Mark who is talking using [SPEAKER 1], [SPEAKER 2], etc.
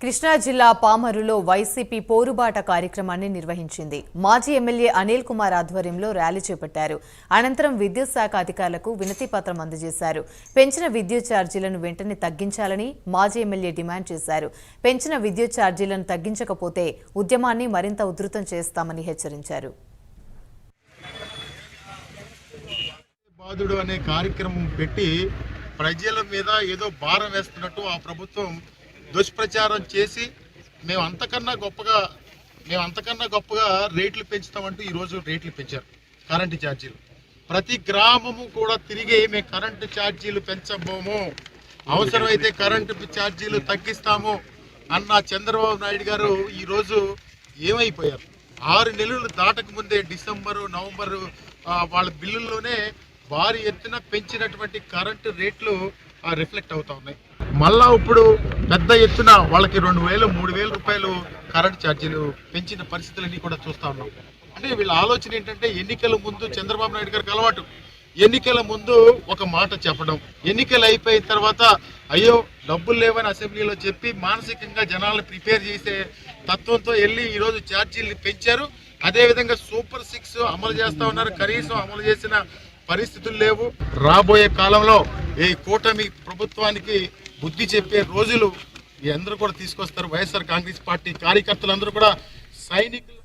[SPEAKER 1] కృష్ణా జిల్లా పామరులో వైసీపీ పోరుబాట కార్యక్రమాన్ని నిర్వహించింది. మాజీ ఎమ్మెల్యే అనిల్ కుమార్ ఆధ్వర్యంలో ర్యాలీ చేపట్టారు. అనంతరం విద్యుత్ శాఖ అధికారులకు వినతి పత్రం అందజేశారు. పెంచిన విద్యుత్ ఛార్జీలను వెంటనే తగ్గించాలని మాజీ ఎమ్మెల్యే డిమాండ్ చేశారు. పెంచిన విద్యుత్ ఛార్జీలను తగ్గించకపోతే ఉద్యమాన్ని మరింత ఉధృతం చేస్తామని హెచ్చరించారు.
[SPEAKER 2] బాధుడు అనే కార్యక్రమం పెట్టి ప్రజల మీద ఏదో భారం వేస్తున్నట్టు ఆ ప్రభుత్వం దుష్ప్రచారం చేసి మేము అంతకన్నా గొప్పగా రేట్లు పెంచుతామంటూ ఈరోజు రేట్లు పెంచారు. కరెంటు ఛార్జీలు ప్రతి గ్రామము కూడా తిరిగి మేము కరెంటు ఛార్జీలు పెంచబోము, అవసరమైతే కరెంటు ఛార్జీలు తగ్గిస్తాము అన్న చంద్రబాబు నాయుడు గారు ఈరోజు ఏమైపోయారు? 6 నెలలు దాటక ముందే డిసెంబరు నవంబరు వాళ్ళ బిల్లుల్లోనే భారీ ఎత్తున పెంచినటువంటి కరెంటు రేట్లు రిఫ్లెక్ట్ అవుతా ఉన్నాయి. మళ్ళా ఇప్పుడు పెద్ద ఎత్తున వాళ్ళకి 2,000-3,000 రూపాయలు కరెంటు ఛార్జీలు పెంచిన పరిస్థితులన్నీ కూడా చూస్తూ ఉన్నాం. అంటే వీళ్ళ ఆలోచన ఏంటంటే ఎన్నికల ముందు చంద్రబాబు నాయుడు గారికి అలవాటు, ఎన్నికల ముందు ఒక మాట చెప్పడం, ఎన్నికలు అయిపోయిన తర్వాత అయ్యో డబ్బులు లేవని అసెంబ్లీలో చెప్పి మానసికంగా జనాలను ప్రిపేర్ చేసే తత్వంతో వెళ్ళి ఈరోజు ఛార్జీలు పెంచారు. అదేవిధంగా సూపర్ 6 అమలు చేస్తూ ఉన్నారు. కనీసం అమలు చేసిన పరిస్థితులు లేవు. రాబోయే కాలంలో ఈ కూటమి ప్రభుత్వానికి బుద్ధి చెప్పే రోజులు అందరూ కూడా తీసుకొస్తారు. వైఎస్ఆర్ కాంగ్రెస్ పార్టీ కార్యకర్తలందరూ కూడా సైనికులు